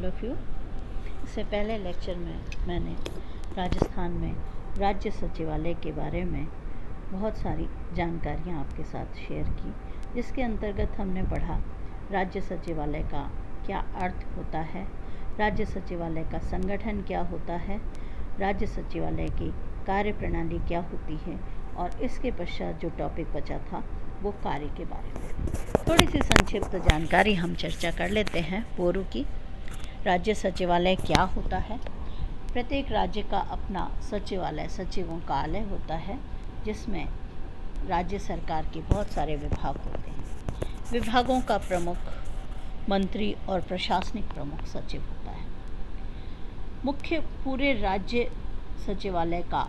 All of you. इससे पहले lecture में मैंने राजस्थान में राज्य सचिवालय के बारे में बहुत सारी जानकारियाँ आपके साथ शेयर की, जिसके अंतर्गत हमने पढ़ा राज्य सचिवालय का क्या अर्थ होता है, राज्य सचिवालय का संगठन क्या होता है, राज्य सचिवालय की कार्यप्रणाली क्या होती है, और इसके पश्चात जो टॉपिक बचा था वो कार्य के बारे में थोड़ी सी संक्षिप्त जानकारी हम चर्चा कर लेते हैं। पूर्व की राज्य सचिवालय क्या होता है। प्रत्येक राज्य का अपना सचिवालय, सचिवों का आलय होता है, जिसमें राज्य सरकार के बहुत सारे विभाग होते हैं। विभागों का प्रमुख मंत्री और प्रशासनिक प्रमुख सचिव होता है। मुख्य पूरे राज्य सचिवालय का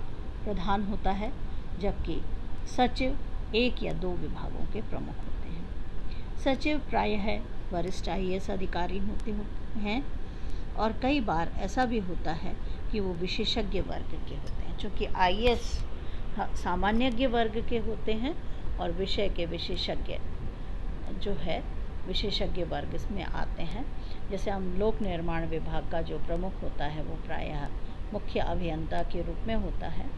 प्रधान होता है, जबकि सचिव एक या दो विभागों के प्रमुख होते हैं। सचिव प्रायः वरिष्ठ IAS अधिकारी होते हैं, और कई बार ऐसा भी होता है कि वो विशेषज्ञ वर्ग के होते हैं। चूँकि IAS सामान्यज्ञ वर्ग के होते हैं और विषय के विशेषज्ञ जो है विशेषज्ञ वर्ग इसमें आते हैं। जैसे हम लोक निर्माण विभाग का जो प्रमुख होता है वो प्रायः मुख्य अभियंता के रूप में होता है।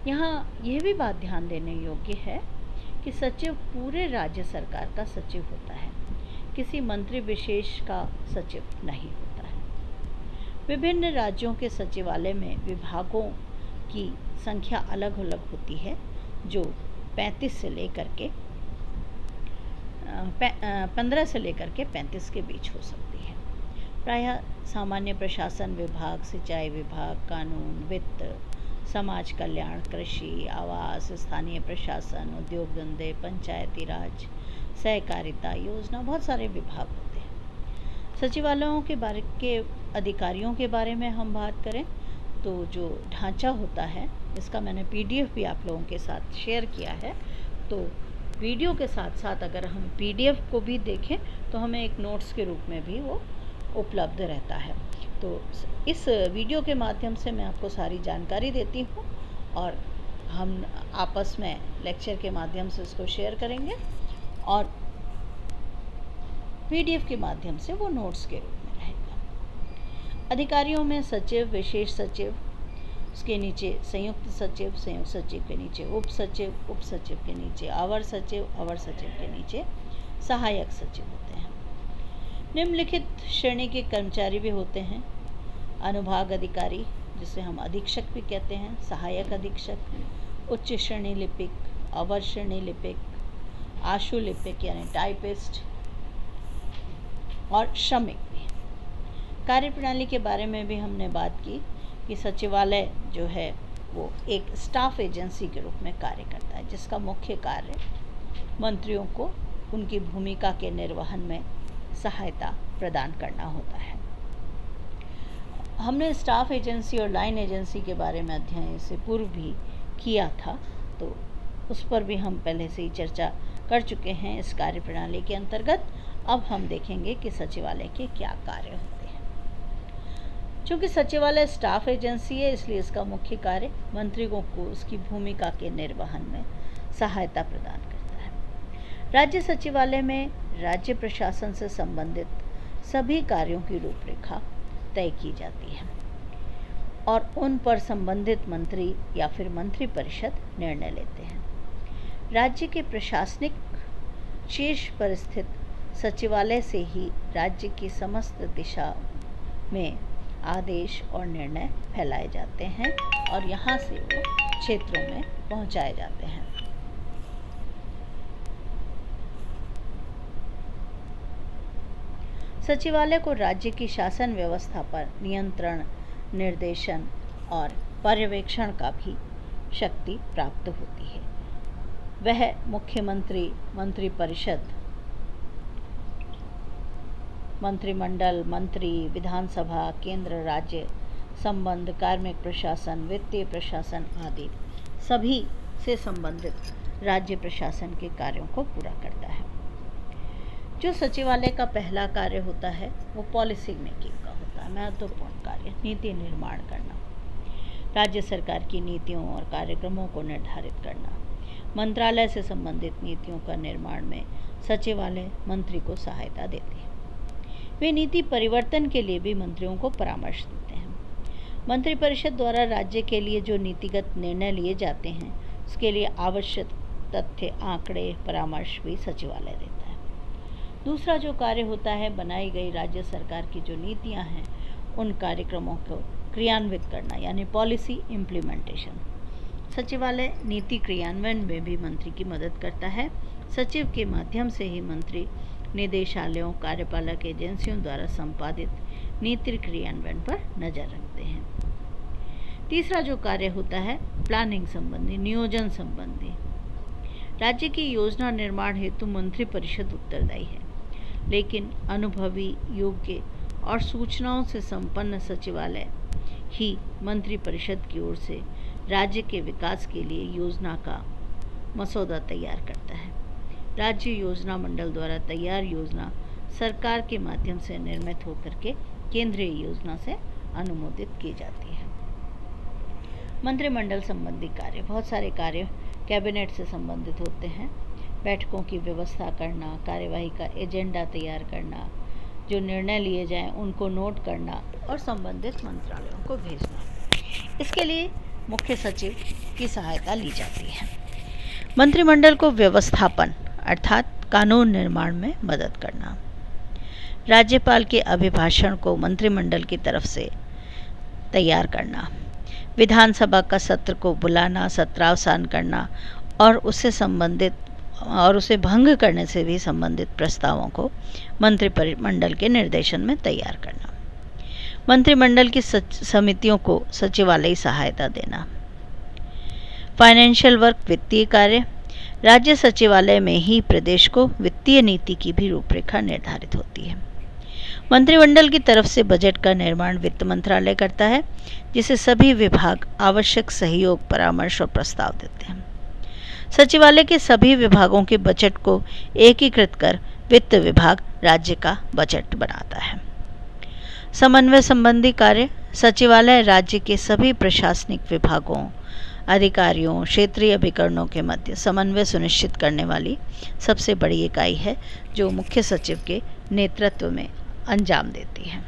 यहाँ यह भी बात ध्यान देने योग्य है कि सचिव पूरे राज्य सरकार का सचिव होता है, किसी मंत्री विशेष का सचिव नहीं होता है। विभिन्न राज्यों के सचिवालय में विभागों की संख्या अलग अलग होती है, जो 15 से लेकर के 35 के बीच हो सकती है। प्रायः सामान्य प्रशासन विभाग, सिंचाई विभाग, कानून, वित्त, समाज कल्याण, कृषि, आवास, स्थानीय प्रशासन, उद्योग धंधे, पंचायती राज, सहकारिता, योजना, बहुत सारे विभाग होते हैं। सचिवालयों के अधिकारियों के बारे में हम बात करें तो जो ढांचा होता है, इसका मैंने PDF भी आप लोगों के साथ शेयर किया है। तो वीडियो के साथ साथ अगर हम PDF को भी देखें तो हमें एक नोट्स के रूप में भी वो उपलब्ध रहता है। तो इस वीडियो के माध्यम से मैं आपको सारी जानकारी देती हूँ, और हम आपस में लेक्चर के माध्यम से उसको शेयर करेंगे, और PDF के माध्यम से वो नोट्स के रूप में रहेगा। अधिकारियों में सचिव, विशेष सचिव, उसके नीचे संयुक्त सचिव, संयुक्त सचिव के नीचे उप सचिव, उप सचिव के नीचे अवर सचिव, अवर सचिव के नीचे सहायक सचिव होते हैं। निम्नलिखित श्रेणी के कर्मचारी भी होते हैं। अनुभाग अधिकारी, जिसे हम अधीक्षक भी कहते हैं, सहायक अधीक्षक, उच्च श्रेणी लिपिक, अवर श्रेणी लिपिक, आशु लिपिक यानी टाइपिस्ट, और श्रमिक भी। कार्यप्रणाली के बारे में भी हमने बात की कि सचिवालय जो है वो एक स्टाफ एजेंसी के रूप में कार्य करता है, जिसका मुख्य कार्य मंत्रियों को उनकी भूमिका के निर्वहन में सहायता प्रदान करना होता है। हमने स्टाफ एजेंसी और लाइन एजेंसी के बारे में अध्ययन से पूर्व भी किया था, तो उस पर भी हम पहले से ही चर्चा कर चुके हैं इस कार्यप्रणाली के अंतर्गत। अब हम देखेंगे कि सचिवालय के क्या कार्य होते हैं। चूँकि सचिवालय स्टाफ एजेंसी है, इसलिए इसका मुख्य कार्य मंत्रियों को उसकी भूमिका के निर्वहन में सहायता प्रदान करता है। राज्य सचिवालय में राज्य प्रशासन से संबंधित सभी कार्यों की रूपरेखा तय की जाती है, और उन पर संबंधित मंत्री या फिर मंत्री परिषद निर्णय लेते हैं। राज्य के प्रशासनिक शीर्ष पर स्थित सचिवालय से ही राज्य की समस्त दिशा में आदेश और निर्णय फैलाए जाते हैं, और यहाँ से वो क्षेत्रों में पहुँचाए जाते हैं। सचिवालय को राज्य की शासन व्यवस्था पर नियंत्रण, निर्देशन और पर्यवेक्षण का भी शक्ति प्राप्त होती है। वह मुख्यमंत्री, मंत्रिपरिषद, मंत्रिमंडल, मंत्री, विधानसभा, केंद्र राज्य संबंध, कार्मिक प्रशासन, वित्तीय प्रशासन आदि सभी से संबंधित राज्य प्रशासन के कार्यों को पूरा करता है। जो सचिवालय का पहला कार्य होता है वो पॉलिसी मेकिंग का होता है, महत्वपूर्ण कार्य नीति निर्माण करना, राज्य सरकार की नीतियों और कार्यक्रमों को निर्धारित करना। मंत्रालय से संबंधित नीतियों का निर्माण में सचिवालय मंत्री को सहायता देती है। वे नीति परिवर्तन के लिए भी मंत्रियों को परामर्श देते हैं। मंत्रिपरिषद द्वारा राज्य के लिए जो नीतिगत निर्णय लिए जाते हैं उसके लिए आवश्यक तथ्य, आंकड़े, परामर्श भी सचिवालय देता है। दूसरा जो कार्य होता है, बनाई गई राज्य सरकार की जो नीतियां हैं उन कार्यक्रमों को क्रियान्वित करना, यानी पॉलिसी इम्प्लीमेंटेशन। सचिवालय नीति क्रियान्वयन में भी मंत्री की मदद करता है। सचिव के माध्यम से ही मंत्री निदेशालयों, कार्यपालक एजेंसियों द्वारा संपादित नीति क्रियान्वयन पर नजर रखते हैं। तीसरा जो कार्य होता है, प्लानिंग संबंधी, नियोजन संबंधी। राज्य की योजना निर्माण हेतु मंत्रिपरिषद उत्तरदायी है, लेकिन अनुभवी, योग्य और सूचनाओं से संपन्न सचिवालय ही मंत्रिपरिषद की ओर से राज्य के विकास के लिए योजना का मसौदा तैयार करता है। राज्य योजना मंडल द्वारा तैयार योजना सरकार के माध्यम से निर्मित होकर के केंद्रीय योजना से अनुमोदित की जाती है। मंत्रिमंडल संबंधी कार्य, बहुत सारे कार्य कैबिनेट से संबंधित होते हैं। बैठकों की व्यवस्था करना, कार्यवाही का एजेंडा तैयार करना, जो निर्णय लिए जाएं उनको नोट करना और संबंधित मंत्रालयों को भेजना। इसके लिए मुख्य सचिव की सहायता ली जाती है। मंत्रिमंडल को व्यवस्थापन अर्थात कानून निर्माण में मदद करना। राज्यपाल के अभिभाषण को मंत्रिमंडल की तरफ से तैयार करना। विधानसभा का सत्र को बुलाना, सत्रावसान करना और उसे भंग करने से भी संबंधित प्रस्तावों को मंत्रिमंडल के निर्देशन में तैयार करना। मंत्रिमंडल की समितियों को सचिवालय सहायता देना। फाइनेंशियल वर्क, वित्तीय कार्य। राज्य सचिवालय में ही प्रदेश को वित्तीय नीति की भी रूपरेखा निर्धारित होती है। मंत्रिमंडल की तरफ से बजट का निर्माण वित्त मंत्रालय करता है, जिसे सभी विभाग आवश्यक सहयोग, परामर्श और प्रस्ताव देते हैं। सचिवालय के सभी विभागों के बजट को एकीकृत कर वित्त विभाग राज्य का बजट बनाता है। समन्वय संबंधी कार्य। सचिवालय राज्य के सभी प्रशासनिक विभागों, अधिकारियों, क्षेत्रीय अभिकरणों के मध्य समन्वय सुनिश्चित करने वाली सबसे बड़ी इकाई है, जो मुख्य सचिव के नेतृत्व में अंजाम देती है।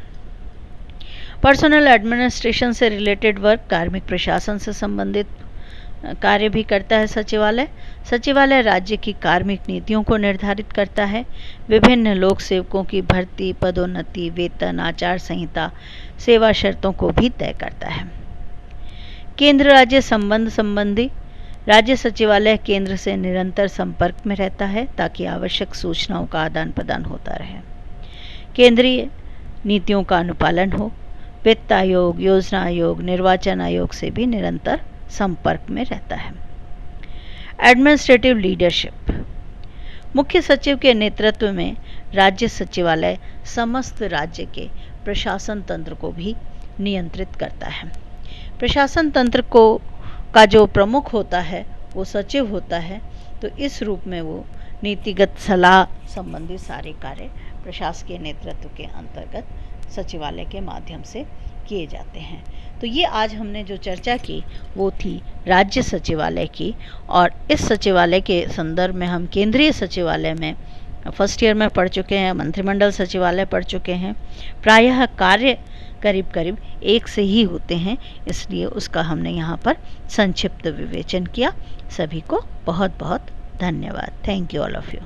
पर्सनल एडमिनिस्ट्रेशन से रिलेटेड वर्क, कार्मिक प्रशासन से संबंधित कार्य भी करता है सचिवालय। सचिवालय राज्य की कार्मिक नीतियों को निर्धारित करता है। विभिन्न लोक सेवकों की भर्ती, पदोन्नति, वेतन, आचार संहिता, सेवा शर्तों को भी तय करता है। केंद्र राज्य संबंध संबंधी। राज्य सचिवालय केंद्र से निरंतर संपर्क में रहता है ताकि आवश्यक सूचनाओं का आदान प्रदान होता रहे, केंद्रीय नीतियों का अनुपालन हो। वित्त आयोग, योजना आयोग, निर्वाचन आयोग से भी निरंतर संपर्क में रहता है। Administrative leadership. मुख्य सचिव के नेतृत्व में राज्य सचिवालय समस्त राज्य के प्रशासन तंत्र को भी नियंत्रित करता है। प्रशासन तंत्र का जो प्रमुख होता है वो सचिव होता है, तो इस रूप में वो नीतिगत सलाह संबंधी सारे कार्य प्रशासकीय नेतृत्व के अंतर्गत सचिवालय के माध्यम से किए जाते हैं। तो ये आज हमने जो चर्चा की वो थी राज्य सचिवालय की, और इस सचिवालय के संदर्भ में हम केंद्रीय सचिवालय में फर्स्ट ईयर में पढ़ चुके हैं, मंत्रिमंडल सचिवालय पढ़ चुके हैं। प्रायः कार्य करीब करीब एक से ही होते हैं, इसलिए उसका हमने यहाँ पर संक्षिप्त विवेचन किया। सभी को बहुत बहुत धन्यवाद। Thank you all of you.